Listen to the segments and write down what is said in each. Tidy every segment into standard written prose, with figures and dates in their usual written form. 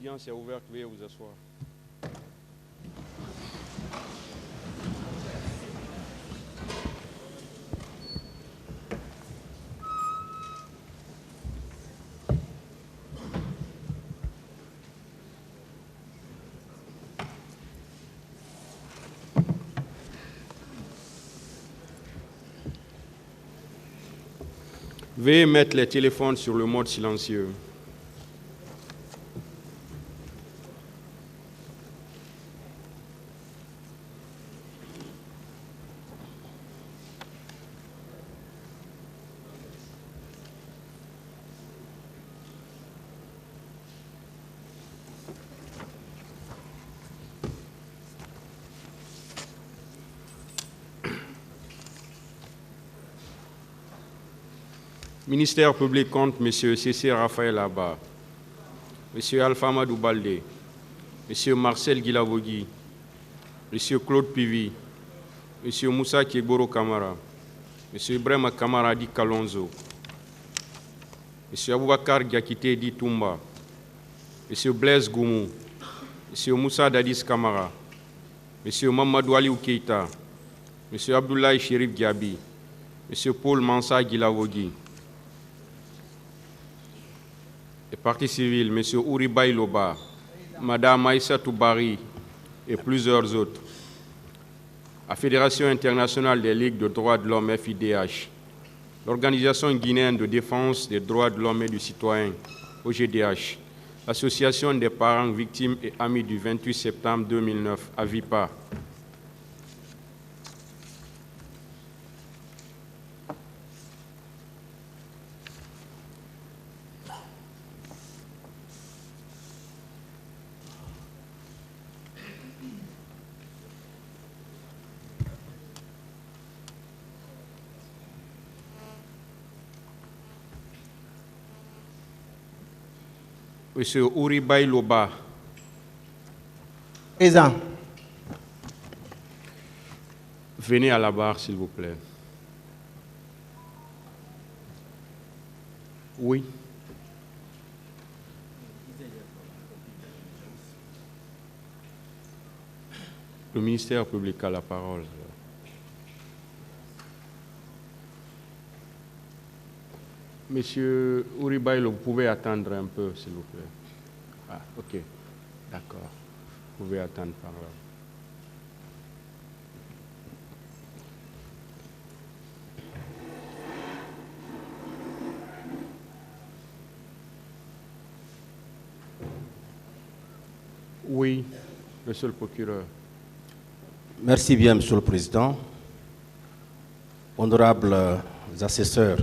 L'audience est ouverte, veuillez vous asseoir. Veuillez mettre les téléphones sur le mode silencieux. Ministère public compte M. C.C. Raphaël Abba, M. Alpha Madou Baldé, M. Marcel Guilavogui, M. Claude Pivi, M. Moussa Kieboro Kamara, M. Ibrahima Kamara Di Kalonzo, M. Aboubakar Diakité Di Toumba, M. Blaise Goumou, M. Moussa Dadis Kamara, M. Mamadou Aliou Keita, M. Abdoulaye Chérif Diaby, M. Paul Mansa Guilavogui. Les partis civils, M. Ouribaï Loba, Mme Aïssa Toubari et plusieurs autres. La Fédération internationale des ligues de droits de l'homme FIDH, l'Organisation guinéenne de défense des droits de l'homme et du citoyen, OGDH, l'Association des parents victimes et amis du 28 septembre 2009, AVIPA, Monsieur Ouribaï Loba. Présent. Venez à la barre, s'il vous plaît. Oui. Le ministère public a la parole. Monsieur Ouribaï, vous pouvez attendre un peu, s'il vous plaît. Ah, ok. D'accord. Vous pouvez attendre par là. Oui, monsieur le procureur. Merci bien, Monsieur le Président. Honorables assesseurs,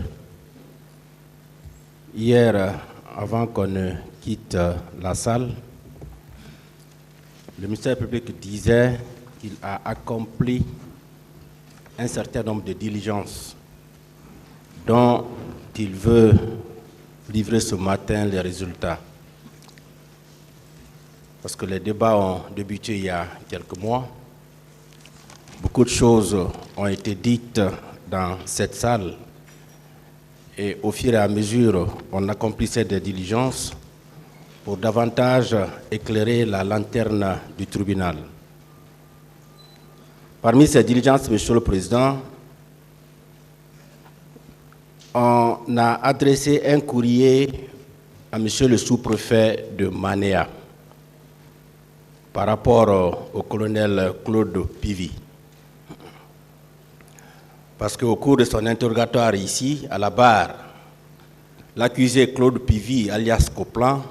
hier, avant qu'on ne quitte la salle, le ministère public disait qu'il a accompli un certain nombre de diligences dont il veut livrer ce matin les résultats. Parce que les débats ont débuté il y a quelques mois. Beaucoup de choses ont été dites dans cette salle. Et au fur et à mesure, on accomplissait des diligences pour davantage éclairer la lanterne du tribunal. Parmi ces diligences, Monsieur le Président, on a adressé un courrier à Monsieur le sous-préfet de Manéa par rapport au colonel Claude Pivi. Parce qu'au cours de son interrogatoire ici, à la barre, l'accusé Claude Pivi, alias Coplan,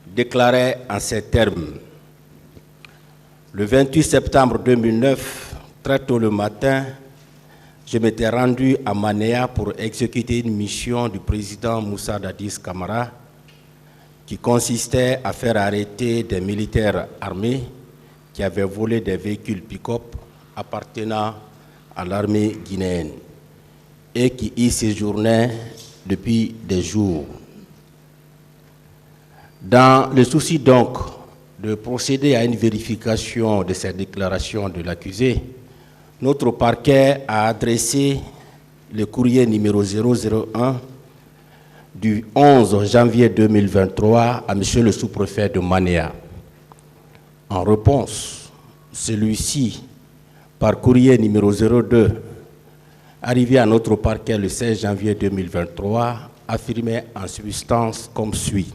déclarait en ces termes: le 28 septembre 2009, très tôt le matin, je m'étais rendu à Manéa pour exécuter une mission du président Moussa Dadis Camara qui consistait à faire arrêter des militaires armés qui avaient volé des véhicules pick-up appartenant à l'armée guinéenne et qui y séjournaient depuis des jours. Dans le souci donc de procéder à une vérification de ces déclarations de l'accusé, notre parquet a adressé le courrier numéro 001 du 11 janvier 2023 à Monsieur le sous-préfet de Manéa. En réponse, celui-ci, par courrier numéro 02, arrivé à notre parquet le 16 janvier 2023, affirmait en substance comme suit.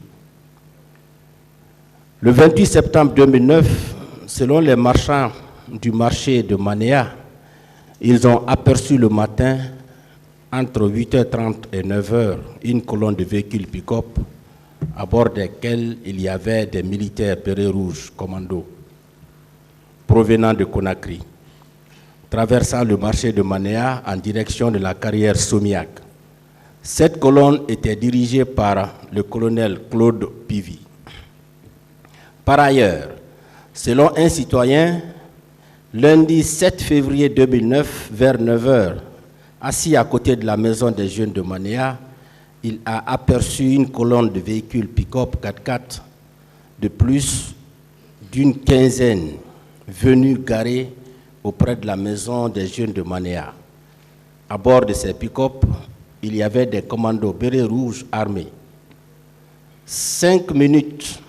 Le 28 septembre 2009, selon les marchands du marché de Manéa, ils ont aperçu le matin, entre 8h30 et 9h, une colonne de véhicules pick-up à bord desquels il y avait des militaires bérets rouges commando provenant de Conakry, traversant le marché de Manéa en direction de la carrière Somiac. Cette colonne était dirigée par le colonel Claude Pivy. Par ailleurs, selon un citoyen, lundi 7 février 2009, vers 9h, assis à côté de la maison des jeunes de Manéa, il a aperçu une colonne de véhicules pick-up 4x4 de plus d'une quinzaine venus garer auprès de la maison des jeunes de Manéa. À bord de ces pick-up, il y avait des commandos bérets rouges armés. 5 minutes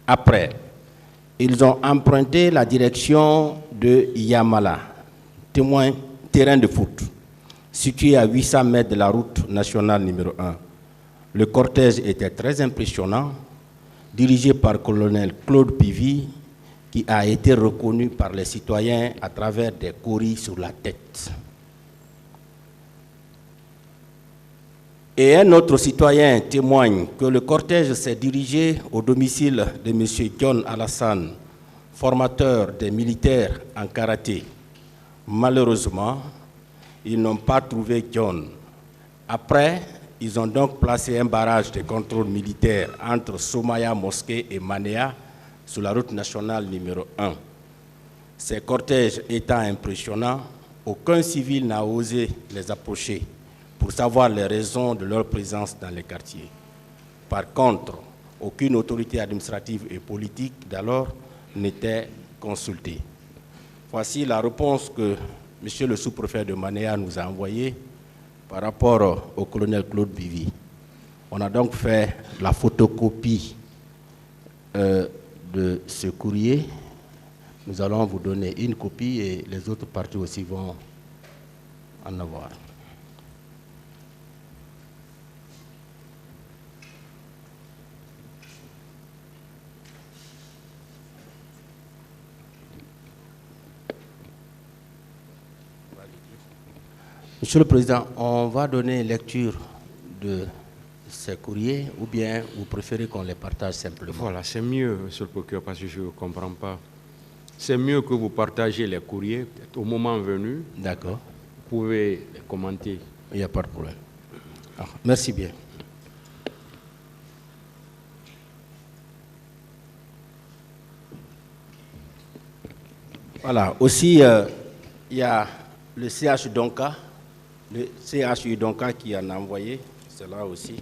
après, ils ont emprunté la direction de Yamala, terrain de foot, situé à 800 mètres de la route nationale numéro 1. Le cortège était très impressionnant, dirigé par le colonel Claude Pivy, qui a été reconnu par les citoyens à travers des coris sur la tête. Et un autre citoyen témoigne que le cortège s'est dirigé au domicile de M. John Alassane, formateur des militaires en karaté. Malheureusement, ils n'ont pas trouvé John. Après, ils ont donc placé un barrage de contrôle militaire entre Somaya Mosquée et Manéa sur la route nationale numéro 1. Ces cortèges étant impressionnants, aucun civil n'a osé les approcher pour savoir les raisons de leur présence dans les quartiers. Par contre, aucune autorité administrative et politique d'alors n'était consultée. Voici la réponse que M. le sous-préfet de Manéa nous a envoyée par rapport au colonel Claude Pivy. On a donc fait la photocopie de ce courrier. Nous allons vous donner une copie et les autres parties aussi vont en avoir. Monsieur le Président, on va donner lecture de ces courriers ou bien vous préférez qu'on les partage simplement? Voilà, c'est mieux, Monsieur le procureur, parce que je ne comprends pas. C'est mieux que vous partagez les courriers, peut-être au moment venu. D'accord. Vous pouvez les commenter. Il n'y a pas de problème. Alors, merci bien. Voilà, aussi, il y a le CH Donka. Le CHU Donka qui en a envoyé, c'est là aussi.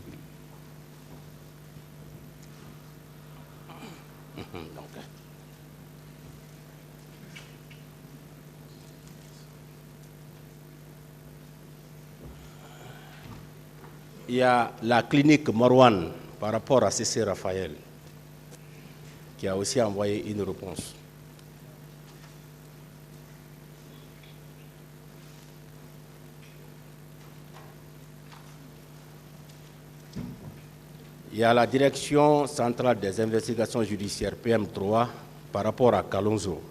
Il y a la clinique Marwan par rapport à CC Raphaël qui a aussi envoyé une réponse. Il y a la direction centrale des investigations judiciaires PM3 par rapport à Kalonzo.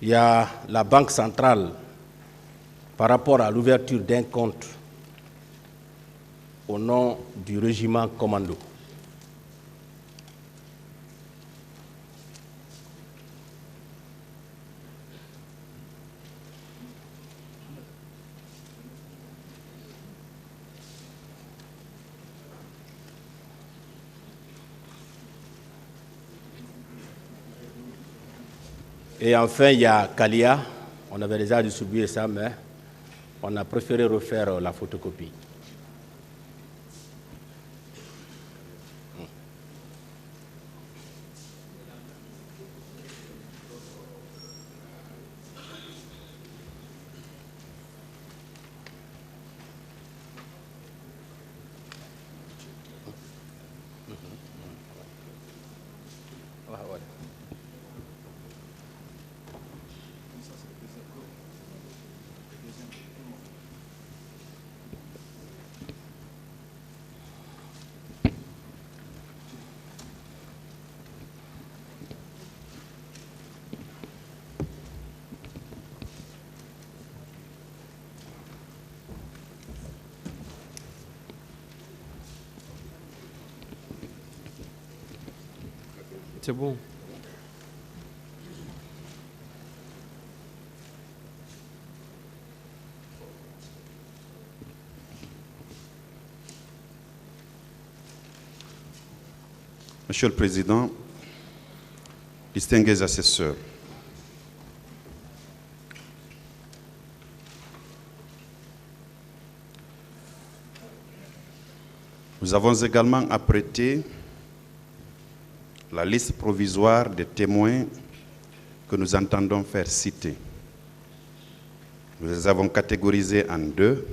Il y a la Banque centrale par rapport à l'ouverture d'un compte au nom du régiment commando. Et enfin, il y a Kalia. On avait déjà distribué ça, mais on a préféré refaire la photocopie. C'est bon. Monsieur le Président, distingués assesseurs, nous avons également apprêté la liste provisoire des témoins que nous entendons faire citer. Nous les avons catégorisés en deux.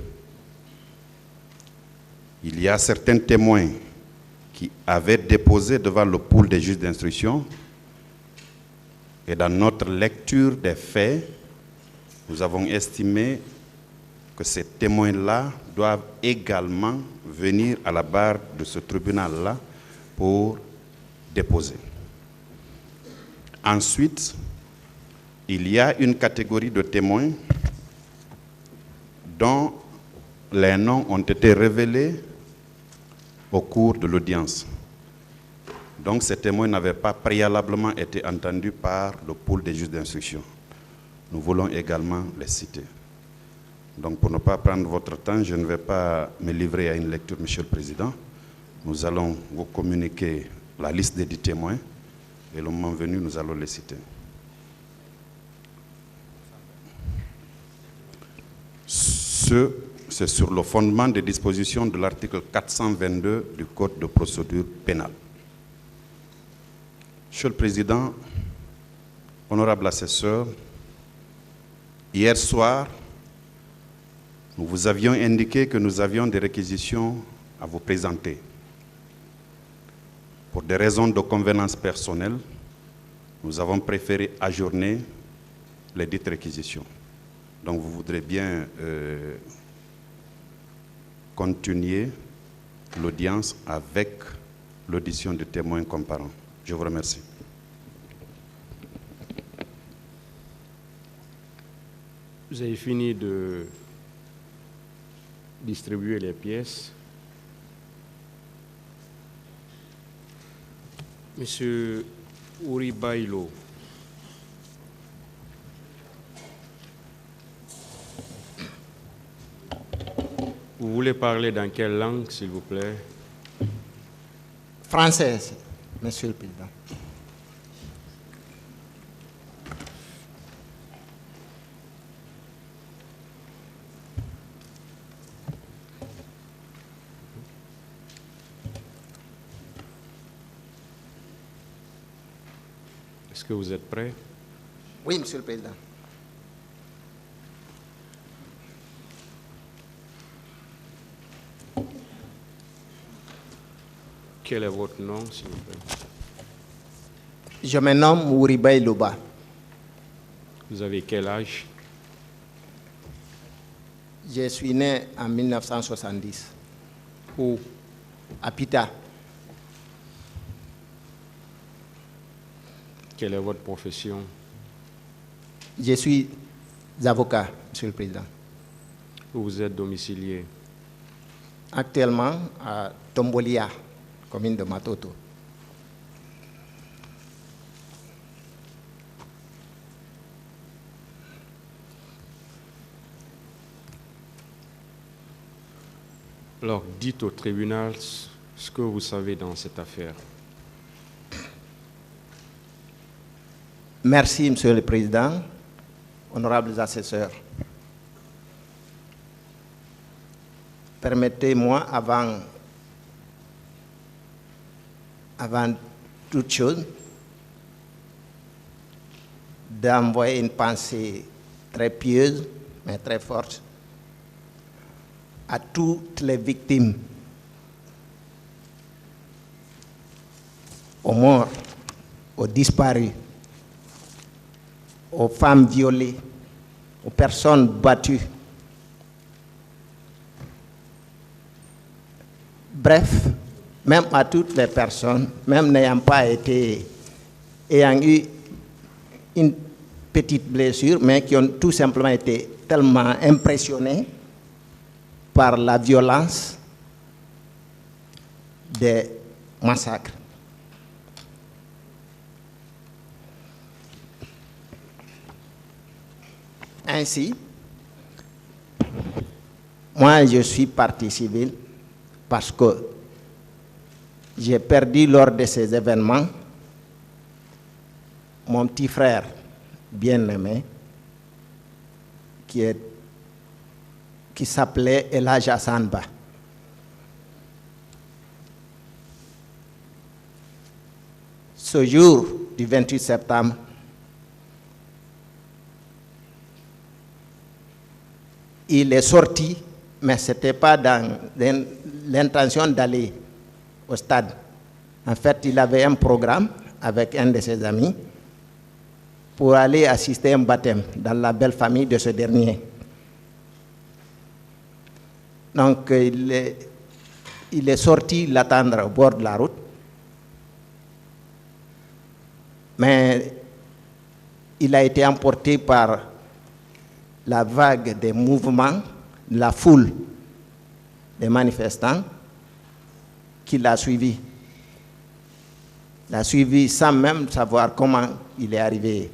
Il y a certains témoins qui avaient déposé devant le pool des juges d'instruction. Et dans notre lecture des faits, nous avons estimé que ces témoins-là doivent également venir à la barre de ce tribunal-là pour déposer. Ensuite, il y a une catégorie de témoins dont les noms ont été révélés au cours de l'audience. Donc ces témoins n'avaient pas préalablement été entendus par le pool des juges d'instruction. Nous voulons également les citer. Donc pour ne pas prendre votre temps, je ne vais pas me livrer à une lecture, Monsieur le Président. Nous allons vous communiquer la liste des 10 témoins et le moment venu, nous allons les citer. C'est sur le fondement des dispositions de l'article 422 du Code de procédure pénale. Monsieur le Président, honorable assesseur, hier soir, nous vous avions indiqué que nous avions des réquisitions à vous présenter. Pour des raisons de convenance personnelle, nous avons préféré ajourner les dites réquisitions. Donc vous voudrez bien continuer l'audience avec l'audition de témoins comparants. Je vous remercie. Vous avez fini de distribuer les pièces. Monsieur Uri Bailo. Vous voulez parler dans quelle langue, s'il vous plaît? Français, Monsieur le Président. Est-ce que vous êtes prêt? Oui, Monsieur le Président. Quel est votre nom, s'il vous plaît? Je me nomme Ouribay Loba. Vous avez quel âge? Je suis né en 1970. Où? À Pita. Quelle est votre profession? Je suis avocat, Monsieur le Président. Où vous êtes domicilié? Actuellement à Tombolia, commune de Matoto. Alors, dites au tribunal ce que vous savez dans cette affaire. Merci, Monsieur le Président, honorables assesseurs. Permettez-moi, avant toute chose, d'envoyer une pensée très pieuse, mais très forte, à toutes les victimes, aux morts, aux disparus, aux femmes violées, aux personnes battues. Bref, même à toutes les personnes, même n'ayant pas été, ayant eu une petite blessure, mais qui ont tout simplement été tellement impressionnées par la violence des massacres. Ainsi, moi je suis partie civile parce que j'ai perdu lors de ces événements mon petit frère bien-aimé qui s'appelait Elhadj Hassan Ba. Ce jour du 28 septembre, il est sorti, mais ce n'était pas dans l'intention d'aller au stade. En fait, il avait un programme avec un de ses amis pour aller assister à un baptême dans la belle famille de ce dernier. Donc, il est sorti l'attendre au bord de la route. Mais il a été emporté par la vague des mouvements, la foule des manifestants qui l'a suivi. L'a suivi sans même savoir comment il est arrivé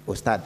au stade.